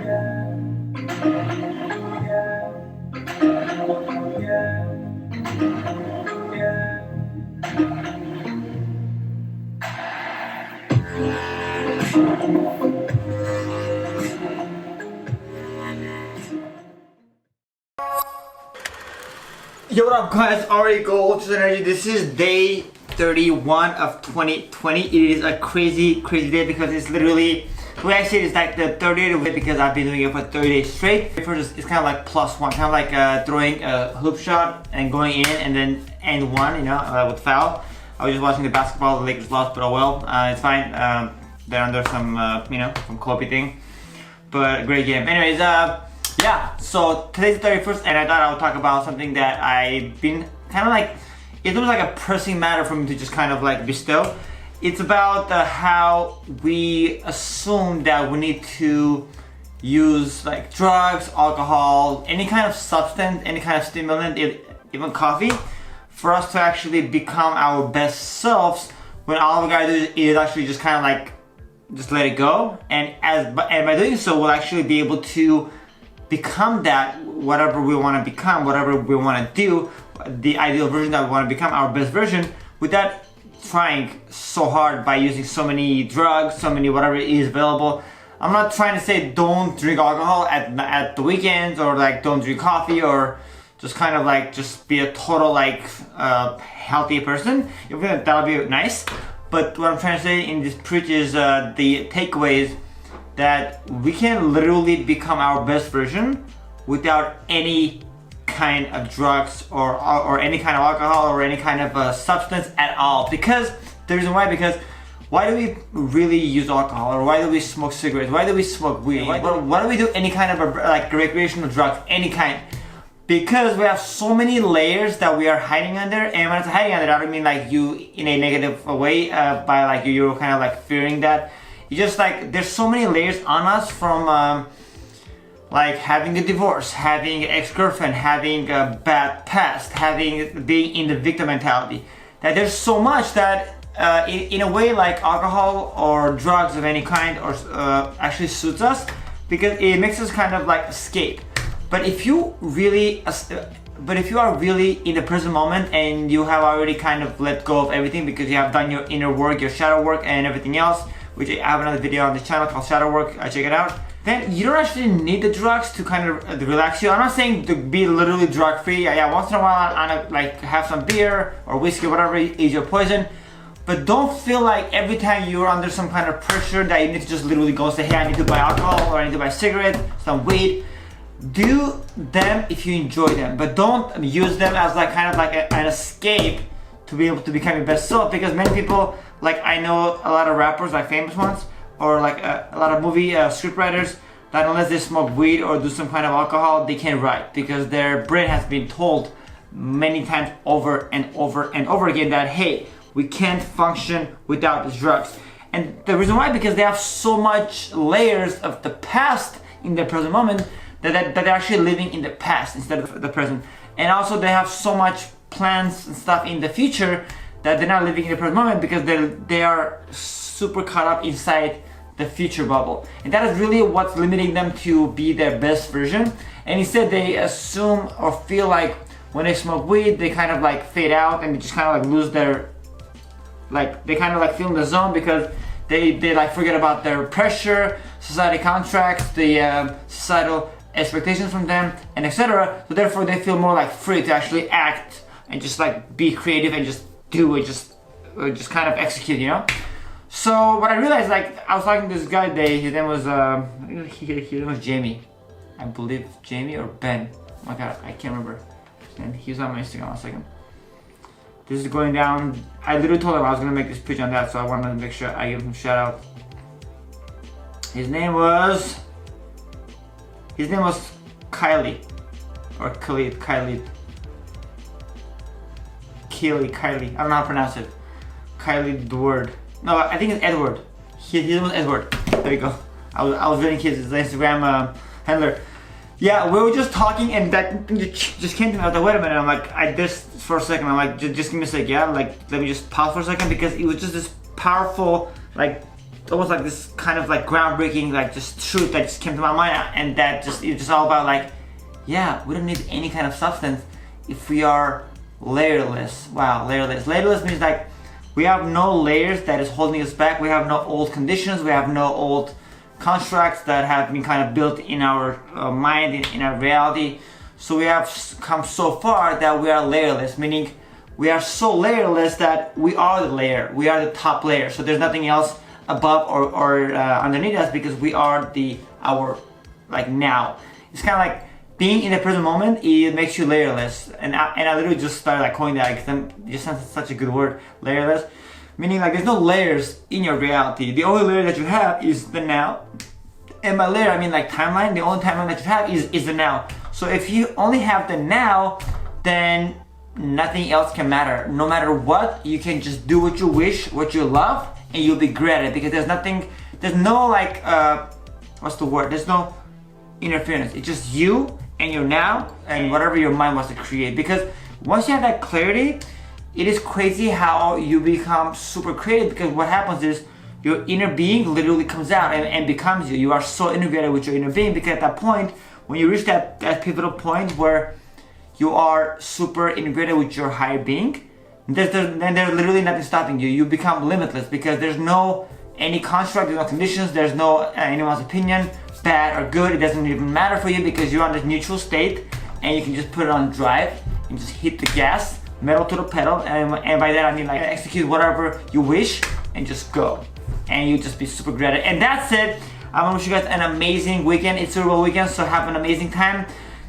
Yo, what up guys, already go Ultra Energy. This is day 31 of 2020. It is a crazy day because it's literally, well actually it's like the 30th day because I've been doing it for 30 days straight. First, it's kind of like +1, kind of like throwing a hoop shot and going in and then end one, you know, with foul. I was just watching the basketball, the Lakers lost, but oh well, it's fine. They're under some, you know, some Kobe thing, but great game. Anyways, yeah, so today's the 31st and I thought I would talk about something that I've been kind of like, it was like a pressing matter for me to just kind of like bestow. It's about how we assume that we need to use like drugs, alcohol, any kind of substance, any kind of stimulant, even coffee, for us to actually become our best selves, when all we gotta do is actually just kind of like, just let it go. And by doing so, we'll actually be able to become that, whatever we want to become, whatever we want to do, the ideal version that we want to become, our best version, without trying so hard by using so many drugs, so many whatever is available. I'm not trying to say don't drink alcohol at the weekends, or like don't drink coffee, or just kind of like just be a total like healthy person. That'll be nice. But what I'm trying to say in this preach is the takeaways that we can literally become our best version without any kind of drugs or any kind of alcohol or any kind of substance at all. Because the reason why, because why do we really use alcohol, or why do we smoke cigarettes, why do we smoke weed, why do we do any kind of like recreational drugs, any kind? Because we have so many layers that we are hiding under. And when it's hiding under, I don't mean like you in a negative way, by like you're kind of like fearing that. You just like, there's so many layers on us, from like having a divorce, having an ex-girlfriend, having a bad past, being in the victim mentality, that there's so much that in a way like alcohol or drugs of any kind or actually suits us, because it makes us kind of like escape. But if you really are really in the present moment and you have already kind of let go of everything because you have done your inner work, your shadow work and everything else, which I have another video on the channel called Shadow Work, check it out, then you don't actually need the drugs to kind of relax you. I'm not saying to be literally drug free. Yeah, once in a while, like have some beer or whiskey, whatever is your poison. But don't feel like every time you're under some kind of pressure that you need to just literally go say, hey, I need to buy alcohol or I need to buy cigarettes, some weed. Do them if you enjoy them, but don't use them as like kind of like an escape to be able to become your best self. Because many people, like I know a lot of rappers, like famous ones, or like a lot of movie scriptwriters, that unless they smoke weed or do some kind of alcohol, they can't write, because their brain has been told many times over and over again that hey, we can't function without the drugs. And the reason why, because they have so much layers of the past in their present moment, that they're actually living in the past instead of the present. And also they have so much plans and stuff in the future that they're not living in the present moment, because they are super caught up inside the future bubble. And that is really what's limiting them to be their best version. And instead they assume or feel like when they smoke weed, they kind of like fade out and they just kind of like lose their, like they kind of like feel in the zone, because they like forget about their pressure, society contracts, the societal expectations from them, and etc. So therefore they feel more like free to actually act and just like be creative and just do it, just kind of execute, you know. So what I realized, like I was talking to this guy today, his name was his name was Jamie, I believe, Jamie or Ben, oh my god, I can't remember. And he's on my Instagram. 1 second. This is going down. I literally told him I was gonna make this pitch on that, so I wanted to make sure I give him a shout out. His name was Kylie, or Kylie. I don't know how to pronounce it. Kylie the word. No, I think it's Edward. His name was Edward. There you go. I was reading his Instagram handler. Yeah, we were just talking and that just came to me. I was like, wait a minute. I'm like, I just for a second. I'm like, just give me a sec. Yeah, like let me just pause for a second, because it was just this powerful like almost like this kind of like groundbreaking, like just truth that just came to my mind, and that just it's just all about like, yeah, we don't need any kind of substance if we are layerless. Wow, layerless. Layerless means like we have no layers that is holding us back. We have no old conditions. We have no old constructs that have been kind of built in our mind, in our reality. So we have come so far that we are layerless, meaning we are so layerless that we are the layer. We are the top layer. So there's nothing else above or underneath us, because we are our like now. It's kind of like being in the present moment. It makes you layerless, and I literally just started like coining that because it just sounds such a good word, layerless, meaning like there's no layers in your reality. The only layer that you have is the now, and by layer I mean like timeline. The only timeline that you have is the now. So if you only have the now, then nothing else can matter. No matter what, you can just do what you wish, what you love, and you'll be great at it, because there's no like what's the word, there's no interference. It's just you and your now and whatever your mind wants to create. Because once you have that clarity, it is crazy how you become super creative, because what happens is your inner being literally comes out and becomes you. You are so integrated with your inner being, because at that point, when you reach that pivotal point where you are super integrated with your higher being, there's literally nothing stopping you. You become limitless, because there's no any construct, there's no conditions, there's no anyone's opinion, bad or good. It doesn't even matter for you, because you're on this neutral state, and you can just put it on drive and just hit the gas, metal to the pedal, and by that I mean like execute whatever you wish and just go, and you just be super great at it. And that's it. I want to wish you guys an amazing weekend. It's Super Bowl weekend, so have an amazing time.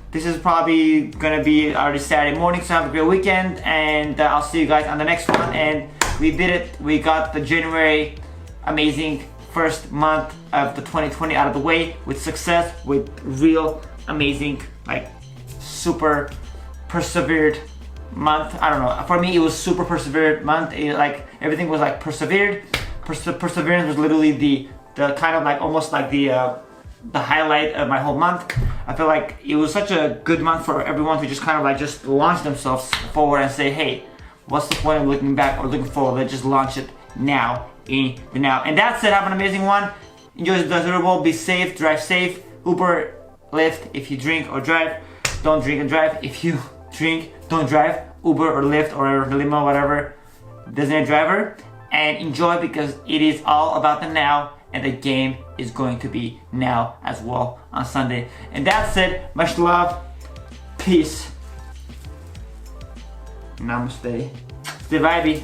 This is probably gonna be already Saturday morning, so have a great weekend, and I'll see you guys on the next one. And we did it. We got the January amazing first month of the 2020 out of the way with success, with real amazing, like super persevered month. I don't know. For me, it was super persevered month. Like everything was like persevered. Perseverance was literally the kind of like almost like the highlight of my whole month. I feel like it was such a good month for everyone to just kind of like just launch themselves forward and say, hey, what's the point of looking back or looking forward? Let's just launch it now, in the now. And that's it. Have an amazing one. Enjoy the Super Bowl. Be safe. Drive safe. Uber, Lyft. If you drink or drive, don't drink and drive. If you drink, don't drive. Uber or Lyft or limo, whatever, designated driver. And enjoy, because it is all about the now, and the game is going to be now as well on Sunday. And that's it. Much love. Peace. Namaste. Stay Vibey.